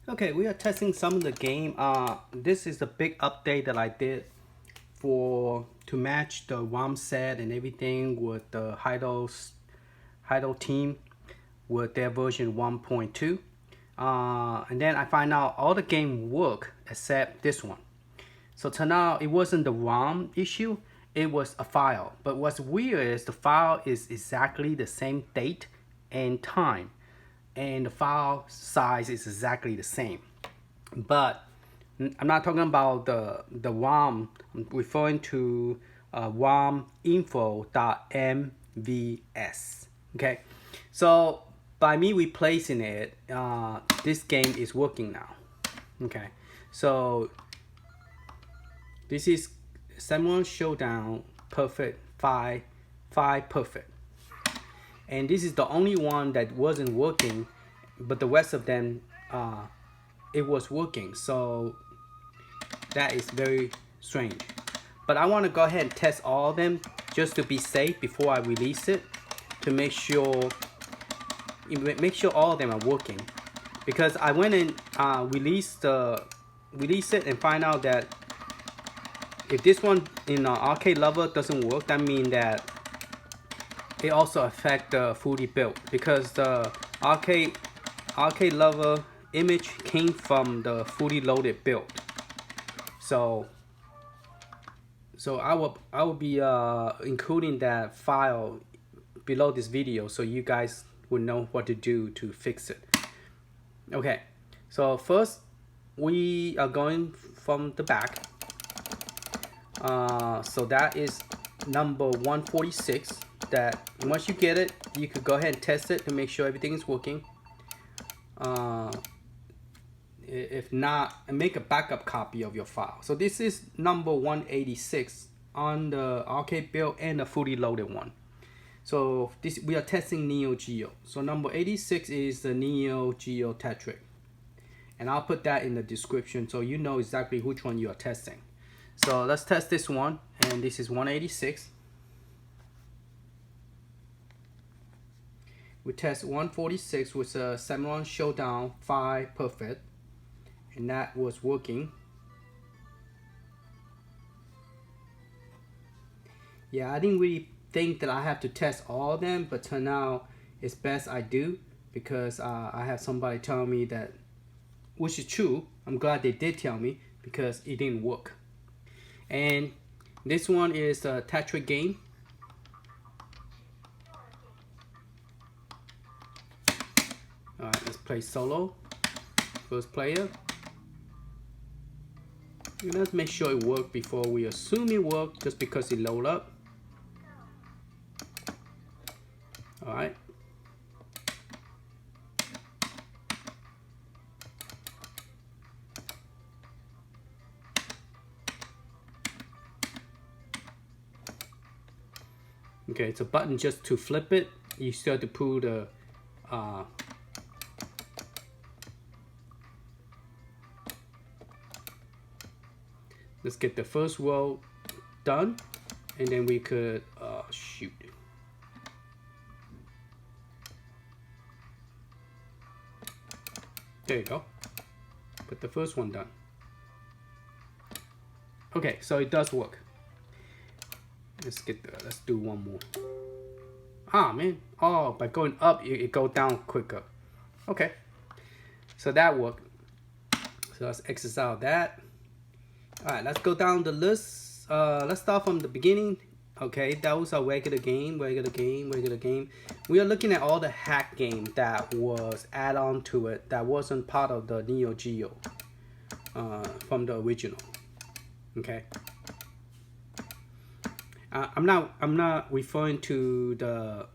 Okay, we are testing some of the game. This is a big update that I did to match the ROM set and everything with the Hylo team with their version 1.2. And then I find out all the game work except this one. So turn out it wasn't the ROM issue, it was a file. But what's weird is the file is exactly the same date and time, and the file size is exactly the same. But I'm not talking about the ROM. I'm referring to rominfo.mvs. Okay, so by me replacing it, this game is working now. Okay, so this is Samurai Shodown Perfect 5 Perfect, and this is the only one that wasn't working, but the rest of them it was working. So that is very strange. But I want to go ahead and test all of them just to be safe before I release it, to make sure all of them are working. Because I went and release it and find out that if this one in Arcade Lover doesn't work, that means that it also affects the fully built, because the Arcade Lover image came from the fully loaded build. So I will be including that file below this video, so you guys will know what to do to fix it. Okay, so first we are going from the back. So that is number 146. That once you get it, you could go ahead and test it to make sure everything is working. If not, make a backup copy of your file. So this is number 186 on the arcade build and the fully loaded one. So this, we are testing Neo Geo. So number 86 is the Neo Geo Tetris, and I'll put that in the description so you know exactly which one you are testing. So let's test this one, and this is 186. We test 146 with a Samurai Shodown 5 Perfect, and that was working. Yeah, I didn't really think that I have to test all of them, but turn out it's best I do, because I have somebody tell me that, which is true. I'm glad they did tell me, because it didn't work. And this one is a Tetris game. Alright, let's play solo. First player. Let's make sure it works before we assume it worked just because it load up. Alright. Okay, it's a button just to flip it. You still have to pull the let's get the first row done, and then we could shoot. There you go. Put the first one done. Okay, so it does work. Let's do one more. Ah, man. Oh, by going up, it goes down quicker. Okay. So that worked. So let's exit out that. Alright, let's go down the list. Let's start from the beginning. Okay, that was our regular game. We are looking at all the hack game that was add on to it that wasn't part of the Neo Geo from the original. Okay. I'm not referring to the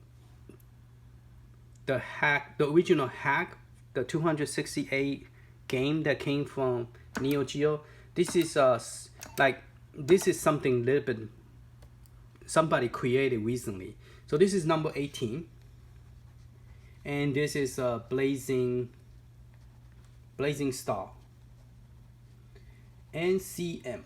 original hack, the 268 game that came from Neo Geo. This is something little bit somebody created recently. So this is number 18, and this is Blazing Star NCM.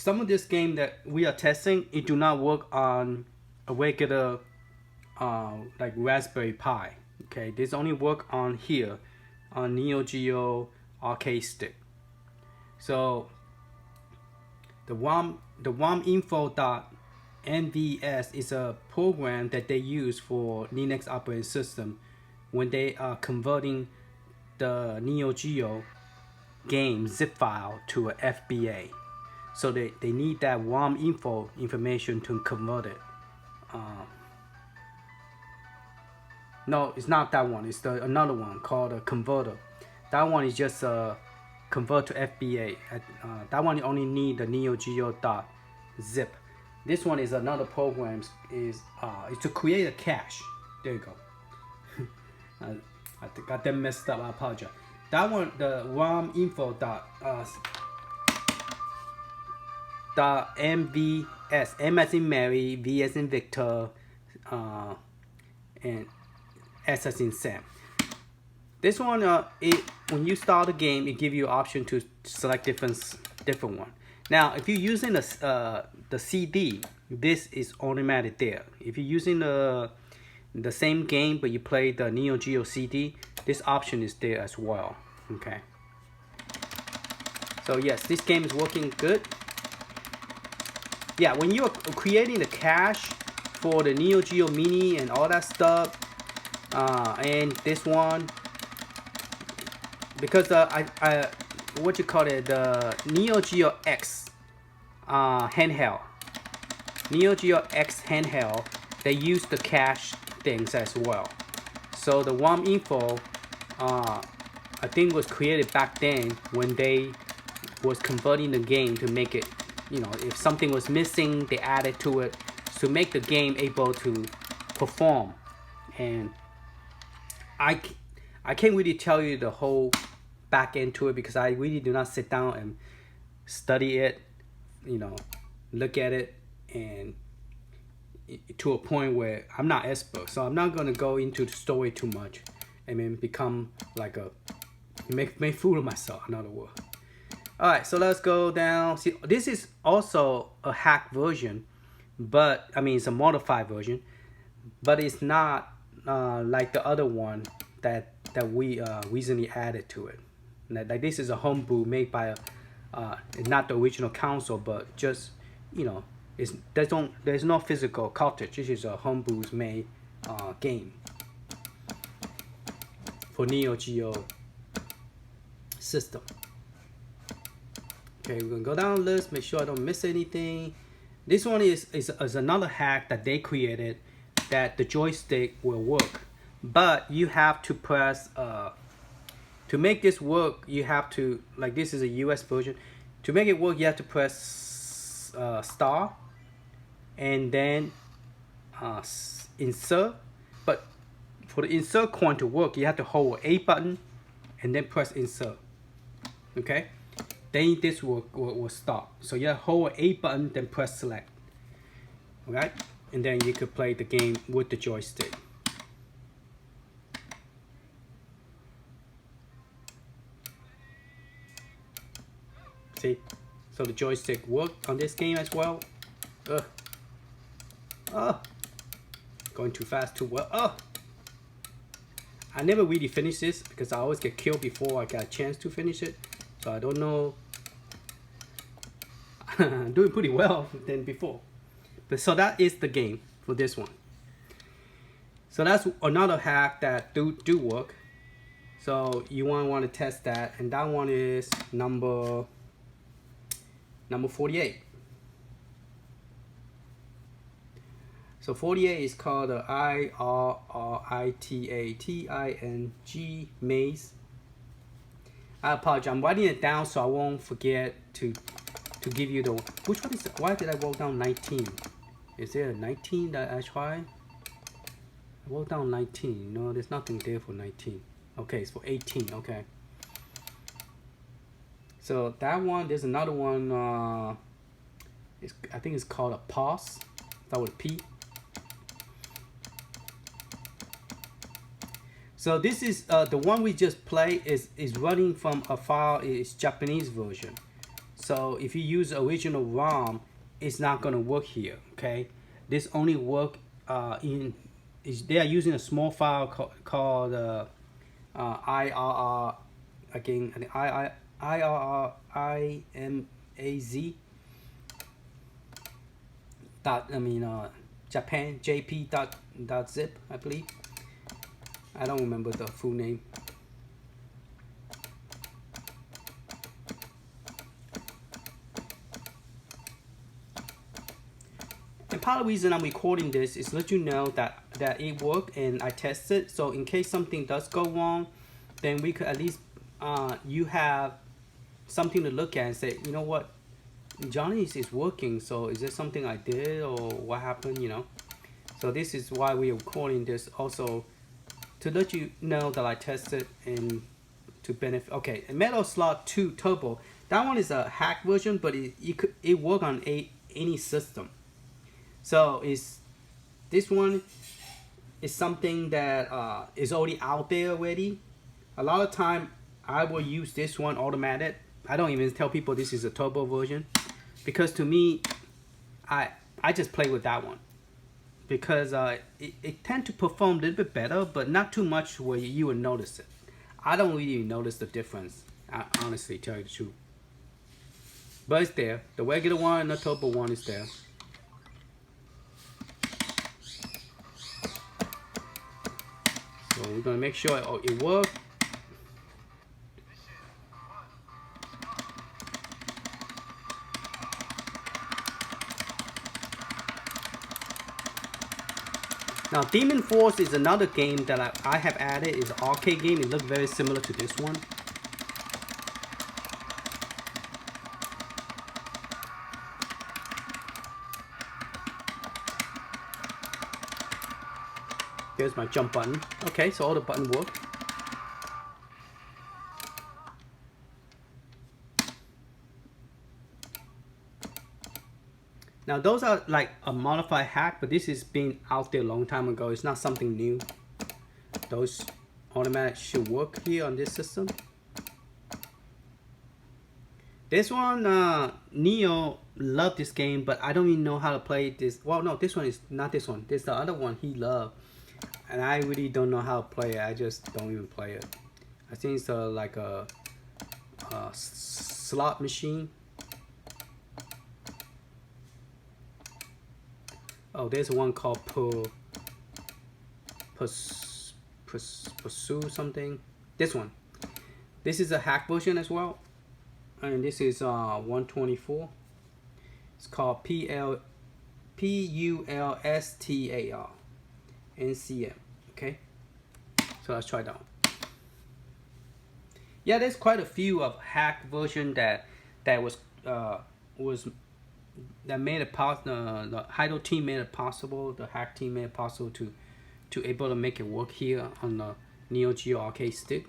some of this game that we are testing, it do not work on a regular like Raspberry Pi. Okay, this only work on here on Neo Geo Arcade Stick. So the rominfo.mvs is a program that they use for Linux operating system when they are converting the Neo Geo game zip file to a FBA. So they need that rominfo information to convert it. No, it's not that one. It's another one called a converter. That one is just convert to FBA. That one you only need the Neo Geo .zip. This one is another program. Is to create a cache. There you go. I got them messed up. I apologize. That one, the rominfo.mvs, M as in Mary, V as in Victor, and S as in Sam. This one, when you start the game, it gives you an option to select different one. Now, if you're using the CD, this is automatic there. If you're using the same game but you play the Neo Geo CD, this option is there as well. Okay. So yes, this game is working good. Yeah, when you're creating the cache for the Neo Geo Mini and all that stuff, and this one, because what you call it, the Neo Geo X handheld, Neo Geo X handheld, they use the cache things as well. So the rominfo, I think was created back then when they was converting the game to make it, you know, if something was missing, they added to it to make the game able to perform. And I can't really tell you the whole back end to it because I really do not sit down and study it, you know, look at it, and to a point where I'm not expert, so I'm not gonna go into the story too much and then become like a make fool of myself, in other words. All right, so let's go down. See, this is also a hack version, but I mean it's a modified version, but it's not like the other one that we recently added to it. Like this is a homebrew made by not the original console, but just, you know, there's no physical cartridge. This is a homebrew's made game for Neo Geo system. Okay, we're gonna go down the list, make sure I don't miss anything. This one is another hack that they created that the joystick will work, but you have to press to make this work. You have to, like, this is a US version. To make it work, you have to press star and then insert. But for the insert coin to work, you have to hold A button and then press insert. Okay, then this will start. So you have to hold A button, then press select. Alright, and then you could play the game with the joystick. See, so the joystick worked on this game as well. Going too fast, too well. I never really finished this because I always get killed before I got a chance to finish it. So I don't know. I'm doing pretty well than before. But so that is the game for this one. So that's another hack that do work. So you want to test that, and that one is number 48. So 48 is called the IRRITATING maze. I apologize. I'm writing it down so I won't forget to give you the, which one is it? Why did I wrote down 19? Is there a 19 that I tried? I wrote down 19. No, there's nothing there for 19. Okay, it's for 18. Okay. So that one, there's another one. I think it's called a pause. Start with P. So this is the one we just played is running from a file, is Japanese version. So if you use original ROM, it's not gonna work here. Okay, this only work they are using a small file called IRR, again, I think IRRIMAZ dot, Japan JP dot zip, I believe. I don't remember the full name. And part of the reason I'm recording this is to let you know that it worked and I tested. So in case something does go wrong, then we could at least you have something to look at and say, you know what, Johnny's is working. So is there something I did or what happened? You know. So this is why we are recording this, also to let you know that I tested and to benefit. Okay, Metal Slug 2 Turbo. That one is a hack version, but it work on any system. So this one is something that is already out there already. A lot of time I will use this one automatic. I don't even tell people this is a turbo version, because to me, I just play with that one, because it tend to perform a little bit better, but not too much where you would notice it. I don't really notice the difference, I honestly tell you the truth. But it's there. The regular one and the turbo one is there. So we're gonna make sure it works. Now Demon Force is another game that I have added. It's an arcade game. It looks very similar to this one. There's my jump button. Okay, so all the buttons work. Now those are like a modified hack, but this has been out there a long time ago. It's not something new. Those automatic should work here on this system. This one, Neo loved this game, but I don't even know how to play this. Well, no, this one is not this one. This is the other one he loved. And I really don't know how to play it. I just don't even play it. I think it's like a slot machine. Oh, there's one called Pursue something. This one. This is a hack version as well. And this is 124. It's called PULSTAR NCM. Okay, so let's try that one. Yeah, there's quite a few of hack version that made it possible. The Hylo team made it possible. The hack team made it possible to able to make it work here on the Neo Geo Arcade stick.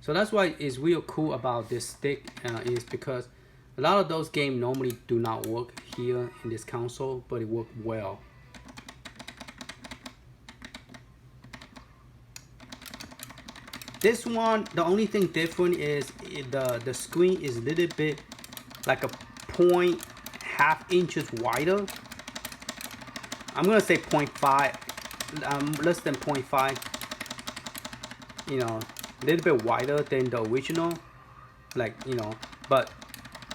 So that's why it's real cool about this stick, is because a lot of those games normally do not work here in this console, but it worked well. This one, the only thing different is the screen is a little bit like a 0.5 inches wider. I'm gonna say 0.5, less than 0.5. You know, a little bit wider than the original, like, you know. But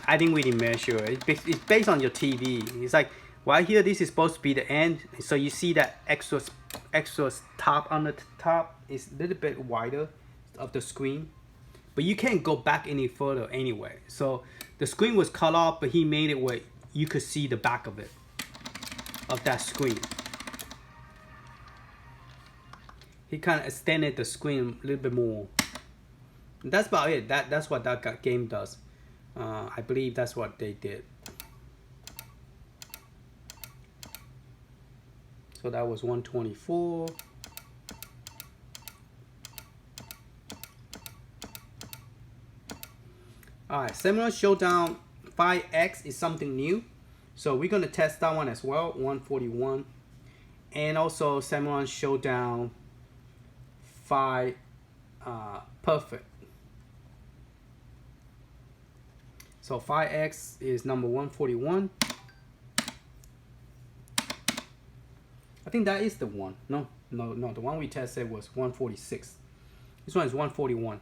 I didn't really measure it. It's based on your TV. It's like right here, this is supposed to be the end, so you see that extra top on the top is a little bit wider of the screen, but you can't go back any further anyway. So the screen was cut off, but he made it where you could see the back of it, of that screen. He kind of extended the screen a little bit more. And that's about it. That's what that game does. I believe that's what they did. So that was 124. Alright, Samurai Shodown 5X is something new. So we're going to test that one as well, 141. And also Samurai Shodown 5 Perfect. So So 5X is number 141. I think that is the one. No, the one we tested was 146. This one is 141.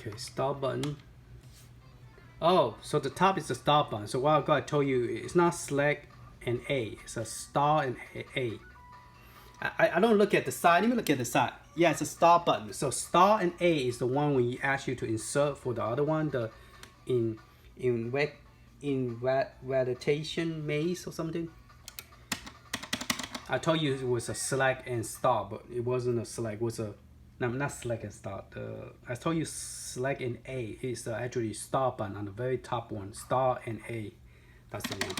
Okay, start button. Oh, so the top is the start button. So what I told you, it's not select and A. It's a star and A. I don't look at the side. Let me look at the side. Yeah, it's a start button. So star and A is the one when you ask you to insert. For the other one, the invitation maze or something. I told you it was a select and start, but it wasn't a select. It was a not select and start. I told you select and A is actually start button on the very top one. Star and A, that's the one.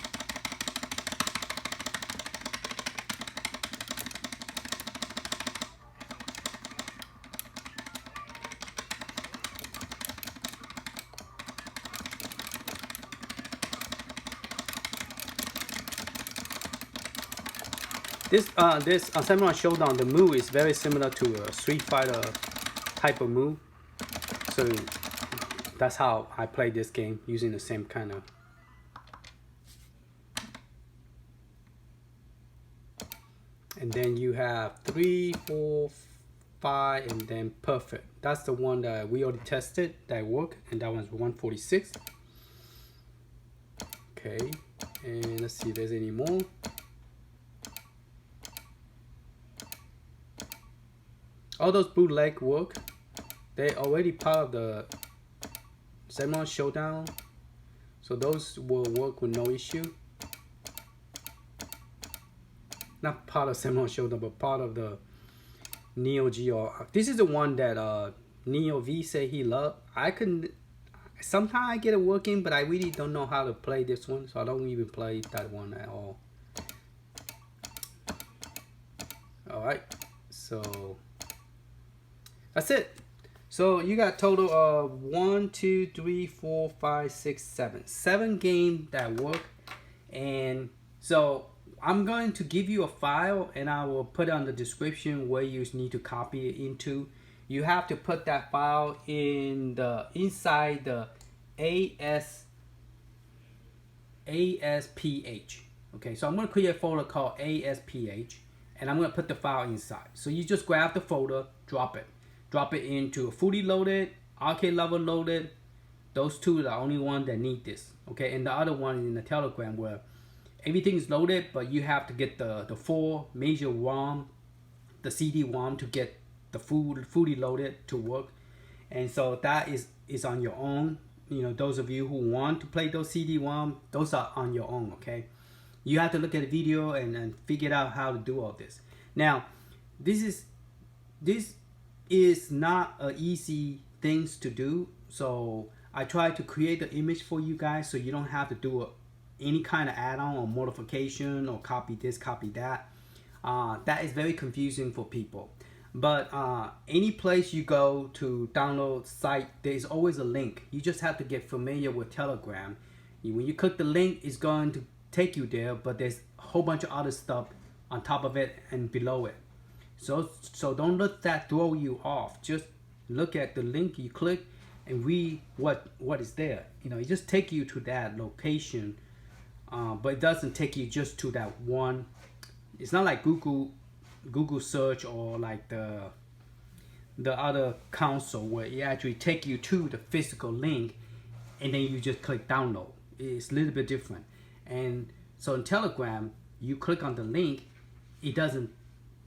This Samurai Shodown, the move is very similar to a Street Fighter type of move. So that's how I play this game, using the same kind of. And then you have 3, 4, 5, and then perfect. That's the one that we already tested that worked, and that one's 146. Okay, and let's see if there's any more. All those bootleg work. They already part of the Samurai Shodown, so those will work with no issue. Not part of Samurai Shodown, but part of the Neo Geo. This is the one that Neo V said he loved. Sometimes I get it working, but I really don't know how to play this one, so I don't even play that one at all. Alright, so that's it. So you got total of 1, 2, 3, 4, 5, 6, 7. 7 games that work. And so I'm going to give you a file, and I will put it on the description where you need to copy it into. You have to put that file in inside the ASPh. Okay, so I'm going to create a folder called ASPh, and I'm going to put the file inside. So you just grab the folder, drop it into a fully loaded, arcade level loaded. Those two are the only one that need this. Okay, and the other one is in the Telegram where everything is loaded, but you have to get the 4 major ROM, the CD-ROM to get the fully loaded to work. And so that is on your own. You know, those of you who want to play those CD-ROM, those are on your own. Okay, you have to look at the video and figure out how to do all this. Now, this is not an easy things to do, so I try to create the image for you guys so you don't have to do any kind of add-on or modification or copy this, copy that. That is very confusing for people. But any place you go to download site, there is always a link. You just have to get familiar with Telegram. When you click the link, it's going to take you there, but there's a whole bunch of other stuff on top of it and below it. So don't let that throw you off. Just look at the link you click and read what is there. You know, it just take you to that location, but it doesn't take you just to that one. It's not like Google search or like the other console where it actually take you to the physical link and then you just click download. It's a little bit different. And so in Telegram, you click on the link, it doesn't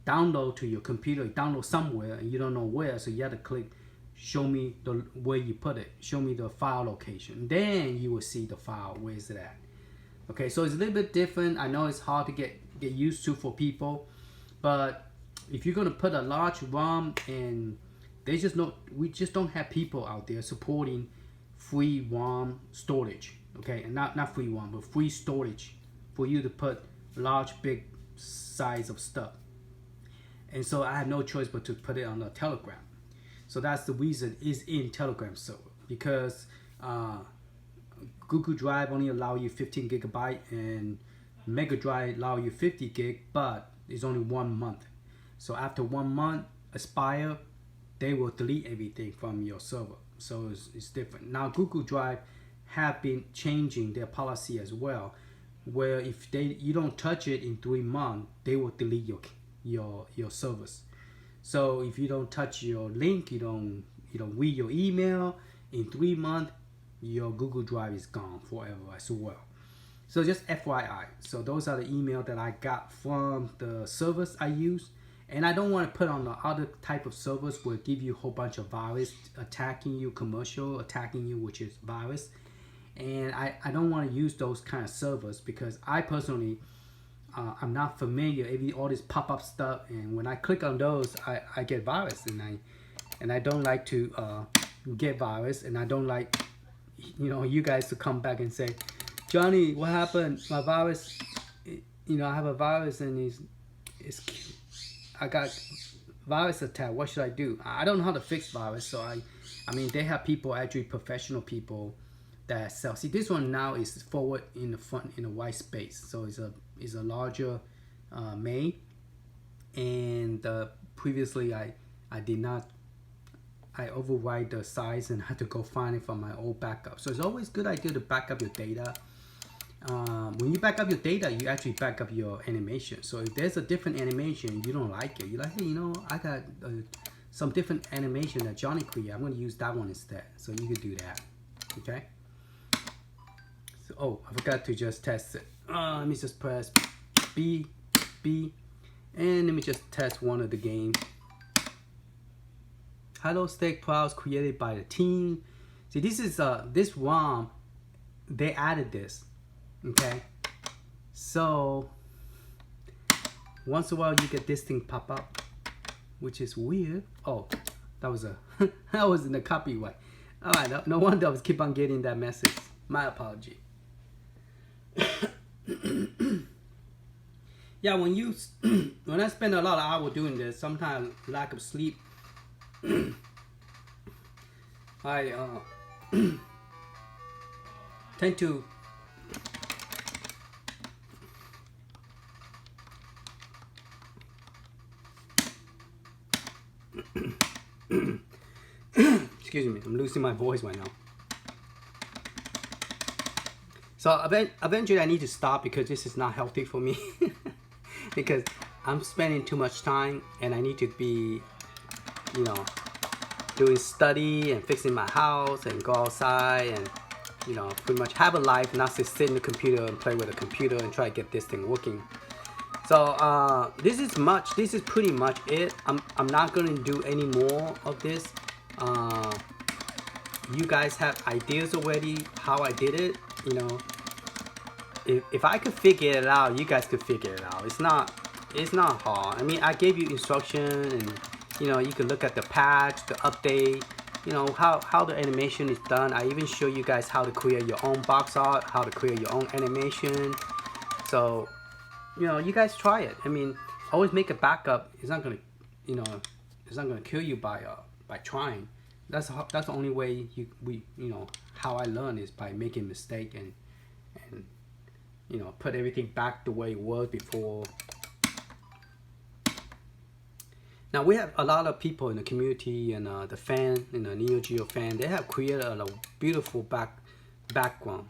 download to your computer. It downloads somewhere and you don't know where, so you have to click show me where you put it, show me the file location, then you will see the file. Where is it at? Okay, so it's a little bit different. I know it's hard to get used to for people, but if you're gonna put a large ROM, and we just don't have people out there supporting free ROM storage. Okay, and not free ROM, but free storage for you to put large big size of stuff. And so I have no choice but to put it on the Telegram. So that's the reason it's in Telegram server, because Google Drive only allow you 15 gigabyte and Mega Drive allow you 50 gig, but it's only 1 month. So after 1 month expire, they will delete everything from your server. So it's different. Now Google Drive have been changing their policy as well, where if you don't touch it in 3 months, they will delete your servers. So if you don't touch your link, you don't read your email, in 3 months, your Google Drive is gone forever as well. So just FYI. So those are the email that I got from the servers I use. And I don't want to put on the other type of servers where give you a whole bunch of virus attacking you, commercial attacking you, which is virus. And I don't want to use those kind of servers because I personally, I'm not familiar with all this pop-up stuff. And when I click on those, I get virus, and I don't like to get virus, and I don't like, you guys to come back and say, Johnny, what happened? My virus, I have a virus and I got virus attack. What should I do? I don't know how to fix virus. So I mean, they have people, actually professional people that sell. See, this one now is forward in the front in a white space. So it's a larger made. And previously I did not. I override the size and had to go find it from my old backup. So it's always a good idea to back up your data. When you back up your data, you actually back up your animation. So if there's a different animation, you don't like it, you're like, hey, I got some different animation that Johnny created. I'm going to use that one instead. So you could do that. Okay. So, oh, I forgot to just test it. Let me just press B, and let me just test one of the games. hylohsck files created by the team. See, this is this ROM, they added this. Okay, so once in a while you get this thing pop up, which is weird. Oh, that was that was in the copyright. All right, no wonder I was keep on getting that message. My apology. Yeah, when I spend a lot of hours doing this, sometimes lack of sleep, I tend to excuse me, I'm losing my voice right now. So eventually I need to stop because this is not healthy for me. Because I'm spending too much time and I need to be, doing study and fixing my house and go outside and, pretty much have a life, not just sit in the computer and play with the computer and try to get this thing working. So this is pretty much it. I'm not going to do any more of this. You guys have ideas already how I did it. If I could figure it out, you guys could figure it out. It's not hard. I mean, I gave you instruction, and you can look at the patch, the update, how the animation is done. I even show you guys how to create your own box art, how to create your own animation. So you guys try it. I mean, always make a backup. It's not gonna it's not gonna kill you by trying. That's the only way how I learn is by making mistake and put everything back the way it was before. Now we have a lot of people in the community and the fan, Neo Geo fan. They have created a beautiful background,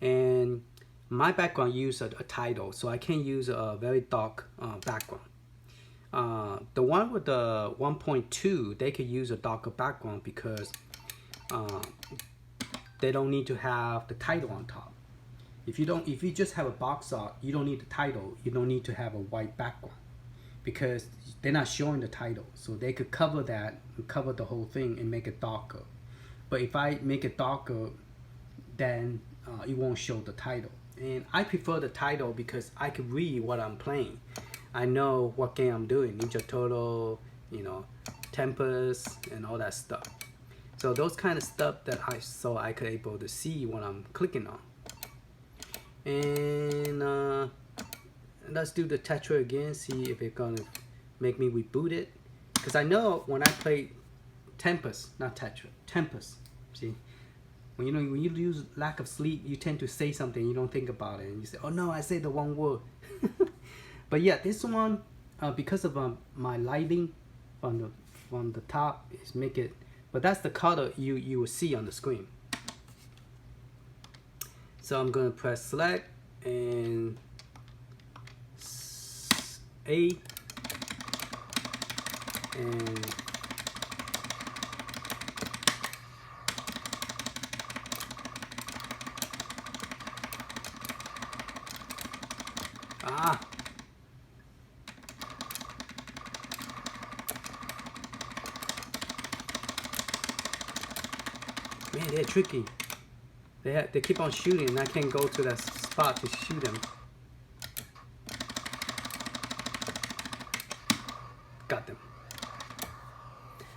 and my background uses a title, so I can use a very dark background. The one with the 1.2, they could use a darker background because they don't need to have the title on top. If you just have a box art, you don't need the title. You don't need to have a white background because they're not showing the title. So they could cover that and cover the whole thing and make it darker. But if I make it darker, then it won't show the title. And I prefer the title because I can read what I'm playing. I know what game I'm doing, Ninja Turtle, Tempest, and all that stuff. So those kind of stuff that I could able to see what I'm clicking on. And let's do the Tetra again, see if it's gonna make me reboot it. Because I know when I play Tempest, not Tetra, Tempest, see, when you lose lack of sleep, you tend to say something, you don't think about it, and you say, oh no, I said the wrong word. But yeah, this one, because of my lighting from the top, is make it, but that's the color you will see on the screen. So I'm gonna press select and A and man, they're tricky. They keep on shooting, and I can't go to that spot to shoot them. Got them.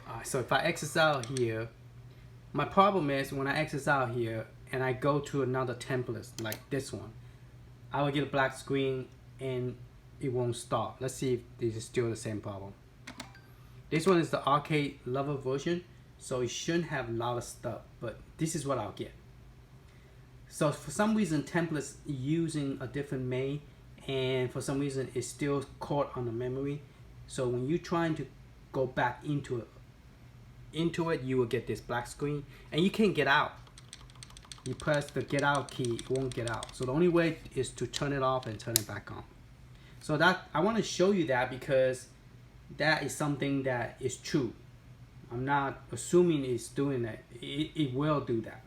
Alright, so if I exit out here, my problem is when I exit out here and I go to another template like this one, I will get a black screen and it won't start. Let's see if this is still the same problem. This one is the arcade level version, so it shouldn't have a lot of stuff, but this is what I'll get. So for some reason templates using a different main, and for some reason it's still caught on the memory. So when you're trying to go back into it, you will get this black screen and you can't get out. You press the get out key, it won't get out. So the only way is to turn it off and turn it back on. So that I want to show you that because that is something that is true. I'm not assuming it's doing that. It will do that.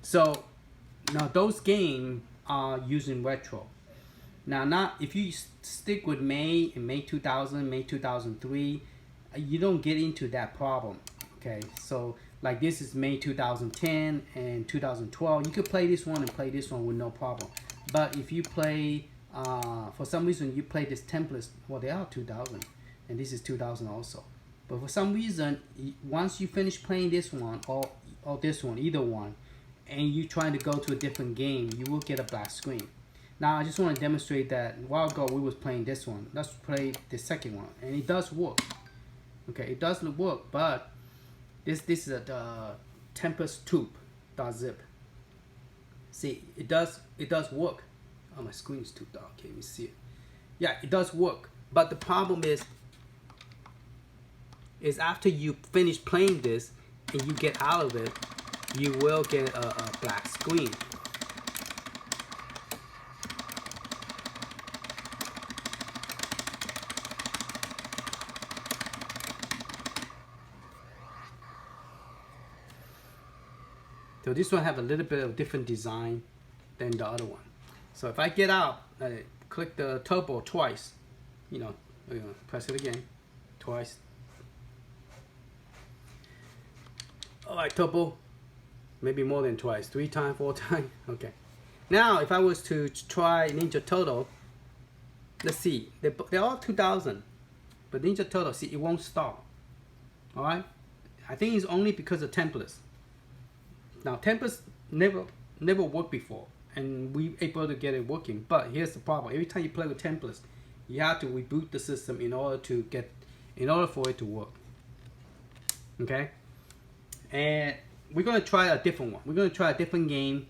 So now those games are using retro. Now, not if you stick with May and May 2000, May 2003, you don't get into that problem. Okay, so like this is May 2010 and 2012. You could play this one and play this one with no problem. But if you play, for some reason you play this template, well, they are 2000, and this is 2000 also. But for some reason, once you finish playing this one or this one, either one, and you trying to go to a different game, you will get a black screen. Now I just want to demonstrate that a while ago we was playing this one. Let's play the second one, and it does work. Okay, it does work, but this is a Tempest tube.zip. See, it does work. Oh, my screen is too dark. Can't even see it. Yeah, it does work, but the problem is after you finish playing this and you get out of it, you will get a black screen. So this one have a little bit of different design than the other one. So if I get out, click the turbo twice, press it again, twice. All right, turbo, maybe more than twice, 3 times, 4 times, okay. Now, if I was to try Ninja Turtle, let's see, they're all 2000, but Ninja Turtle, see, it won't start, all right? I think it's only because of templates. Now, templates never worked before, and we able to get it working, but here's the problem. Every time you play with templates, you have to reboot the system in order for it to work, okay? And we're gonna try a different one. We're gonna try a different game.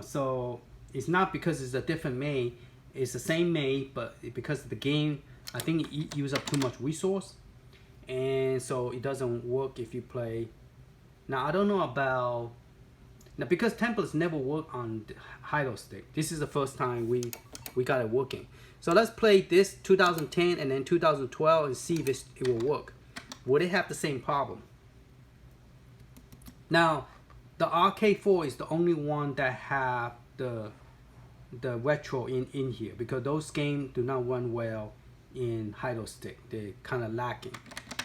So it's not because it's a different main. It's the same main, but because of the game, I think it uses up too much resource, and so it doesn't work if you play. Now I don't know about now because templates never work on hylohsck. This is the first time we got it working. So let's play this 2010 and then 2012 and see if it will work. Will it have the same problem? Now, the Arcade4 is the only one that have the retro in here because those games do not run well in hylohsck. They're kind of lacking.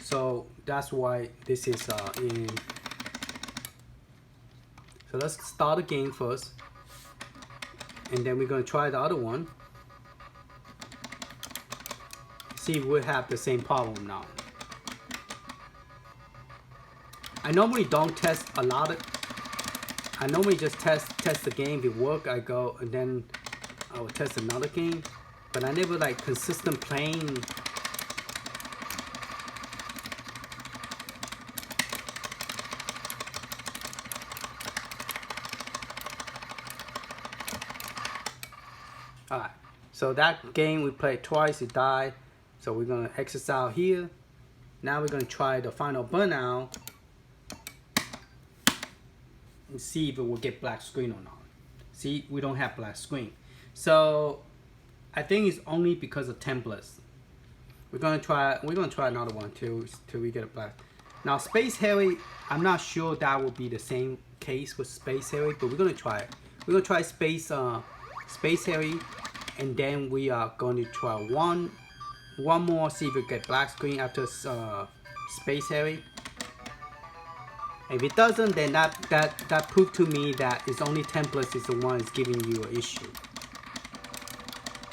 So that's why this is in. So let's start the game first, and then we're going to try the other one. See if we have the same problem now. I normally don't test a lot of. I normally just test the game. If it works, I go and then I will test another game. but I never like consistent playing. Alright, so that game we played twice, it died. So we're gonna exit out here. Now we're gonna try the final burnout and see if it will get black screen or not. See, we don't have black screen. So I think it's only because of templates. We're gonna try another one till we get a black. Now Space Harry, I'm not sure that will be the same case with Space Harry, but we're gonna try it. We're gonna try Space Harry, and then we are going to try one more, see if we get black screen after Space Harry. If it doesn't, then that proved to me that it's only templates is the one that's giving you an issue.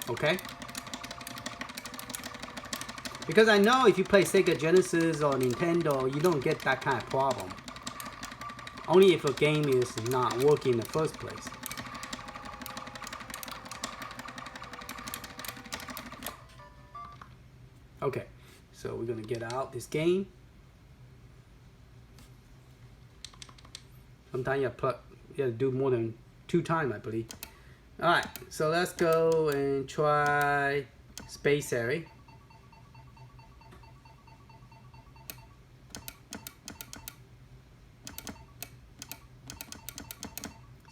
Okay? Because I know if you play Sega Genesis or Nintendo, you don't get that kind of problem. Only if a game is not working in the first place. Okay, so we're gonna get out this game. Sometimes you have to do more than 2 times, I believe. Alright, so let's go and try Space Harry.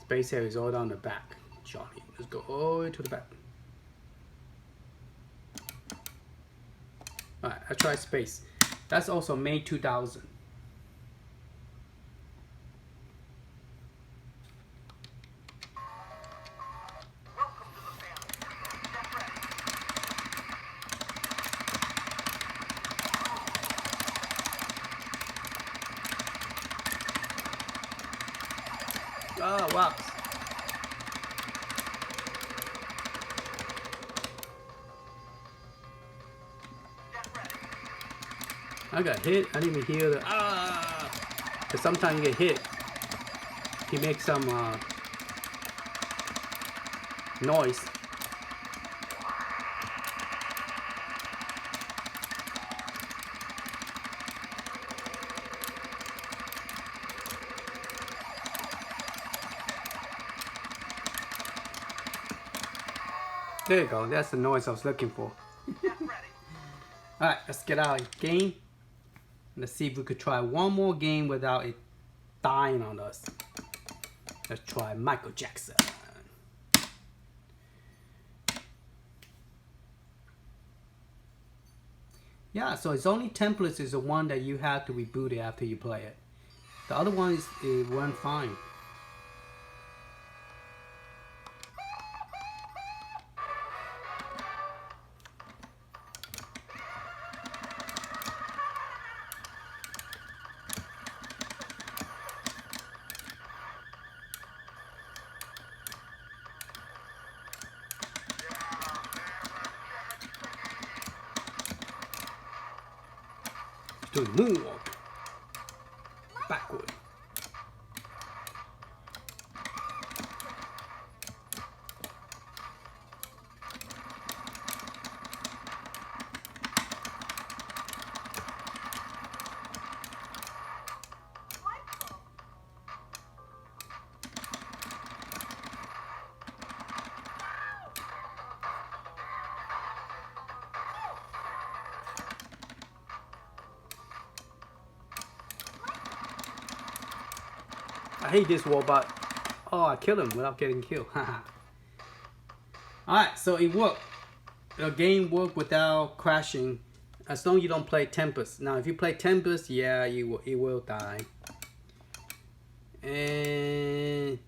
Space Harry is all down the back, Johnny. Let's go all the way to the back. Alright, I tried Space. That's also May 2000. Oh, wow. I got hit. I didn't even hear the Because sometimes you get hit. He makes some noise. There you go. That's the noise I was looking for. Alright, let's get out of the game. Let's see if we could try one more game without it dying on us. Let's try Michael Jackson. Yeah, so it's only templates is the one that you have to reboot it after you play it. The other ones, it run fine. Do the moonwalk. Backward. I hate this robot. Oh, I killed him without getting killed. Alright, so it worked. The game worked without crashing as long as you don't play Tempest. Now, if you play Tempest, yeah, it will die. And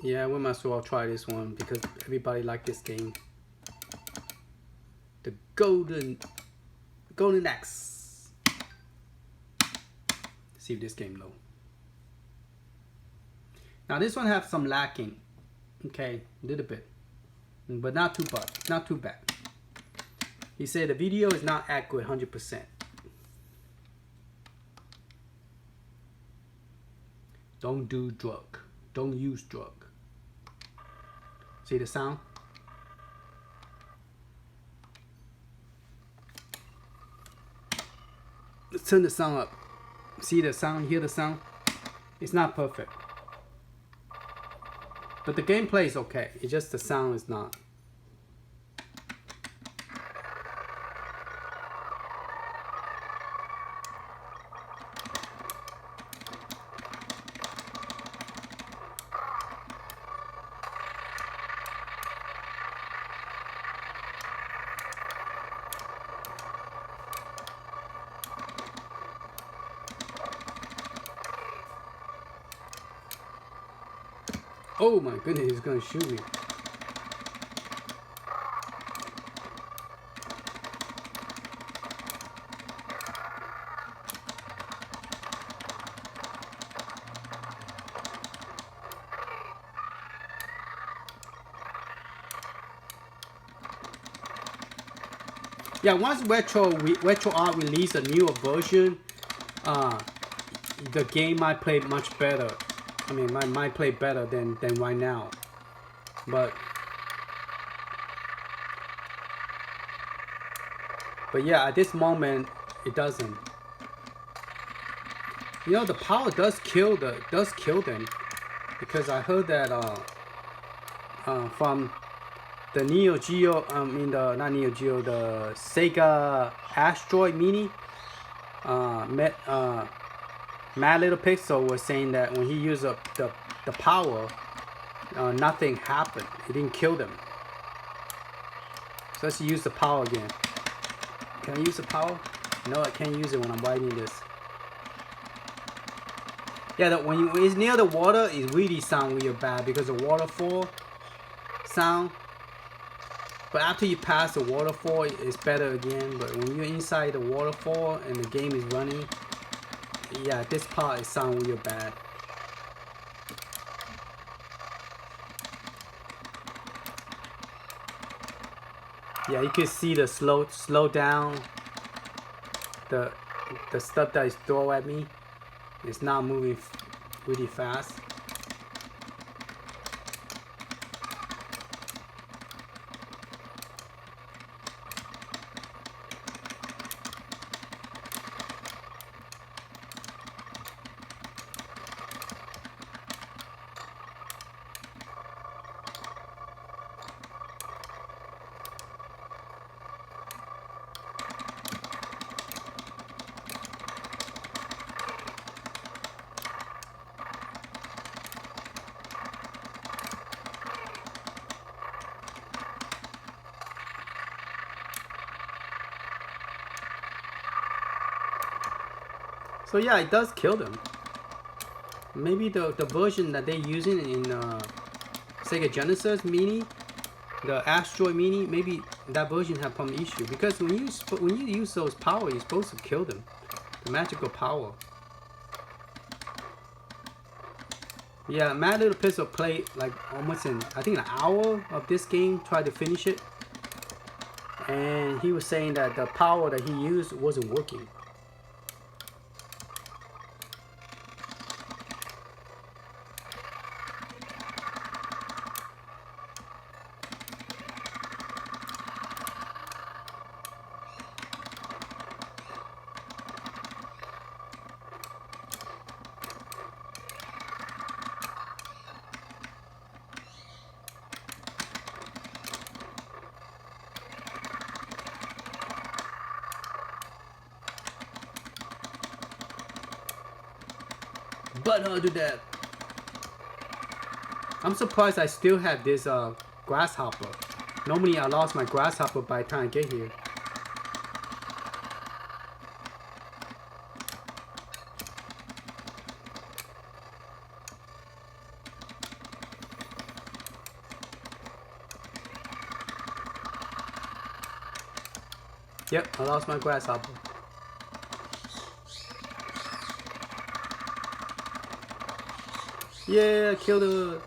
yeah, we might as well try this one because everybody liked this game. The Golden Axe. See if this game low. Now this one have some lacking, okay, a little bit, but not too bad. He said the video is not accurate 100%. Don't do drug. Don't use drug. See the sound? Let's turn the sound up. See the sound? Hear the sound? It's not perfect. But the gameplay is okay. It's just the sound is not. Oh my goodness, he's gonna shoot me. Yeah, once RetroArch release a newer version, the game might play much better. I mean, might play better than right now. But yeah, at this moment, it doesn't. You know, the power does kill them, because I heard that from the Neo Geo, not Neo Geo, the Sega Asteroid Mini, Mad Little Pixel was saying that when he used up the power, nothing happened. It didn't kill them. So let's use the power again. Can I use the power? No, I can't use it when I'm writing this. Yeah, when it's near the water, it really sounds real bad because the waterfall sound. But after you pass the waterfall, it's better again. But when you're inside the waterfall and the game is running, yeah, this part it sounds real bad. Yeah, you can see the slow down. The stuff that is thrown at me, it's not moving really fast. So yeah, it does kill them. Maybe the version that they're using in Sega Genesis Mini, the Asteroid Mini, maybe that version have some issue, because when you use those power, you're supposed to kill them, the magical power. Yeah, Mad Little Pixel played like almost I think an hour of this game, tried to finish it, and he was saying that the power that he used wasn't working. But I'll do that. I'm surprised I still have this grasshopper. Normally I lost my grasshopper by the time I get here. Yep, I lost my grasshopper. Yeah, kill her.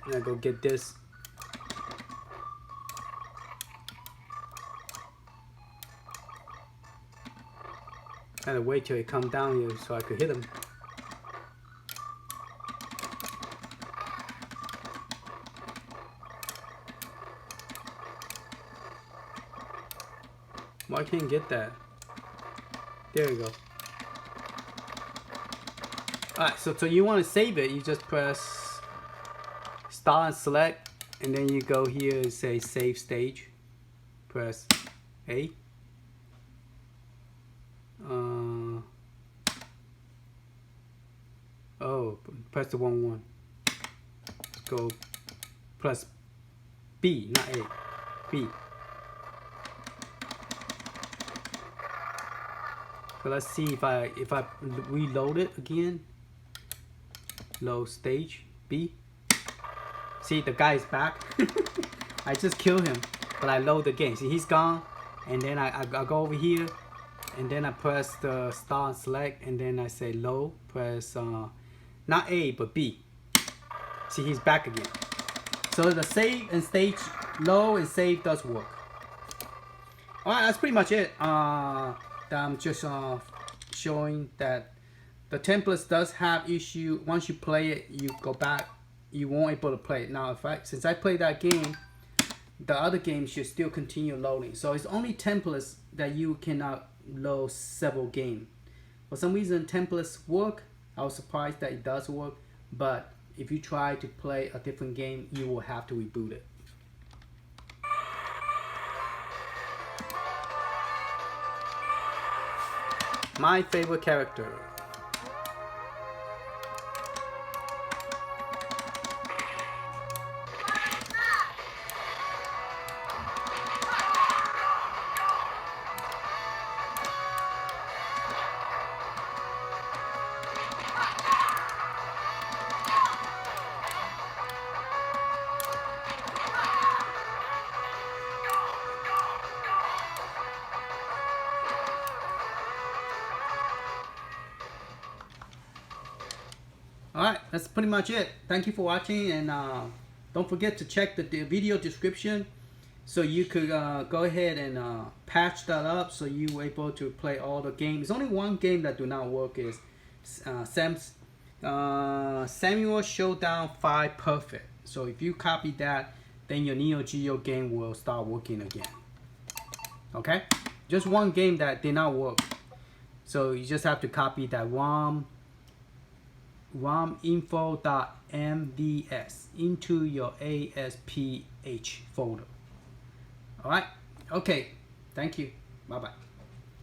And I go get this. Gotta wait till it comes down here so I could hit him. Why can't I get that? There you go. Alright, so you want to save it, you just press Star and select, and then you go here and say save stage. Press A. Oh, press the wrong one. Let's go press B, not A. B. So let's see if I reload it again. Load stage B. See, the guy is back. I just killed him, but I load the game. See, he's gone, and then I go over here, and then I press the Star and select, and then I say low. Press not A but B. See, he's back again. So the save and stage low and save does work. Alright, that's pretty much it. I'm just showing that the templates does have issue. Once you play it, you go back, you won't able to play it. Now, since I played that game, the other game should still continue loading. So it's only templates that you cannot load several games. For some reason, templates work. I was surprised that it does work, but if you try to play a different game, you will have to reboot it. My favorite character. Alright, that's pretty much it. Thank you for watching, and don't forget to check the video description so you could go ahead and patch that up so you were able to play all the games. Only one game that do not work is Samuel Shodown 5 Perfect. So if you copy that, then your Neo Geo game will start working again. Okay? Just one game that did not work. So you just have to copy that rominfo.mvs into your ASPh folder. Alright? Okay. Thank you. Bye-bye.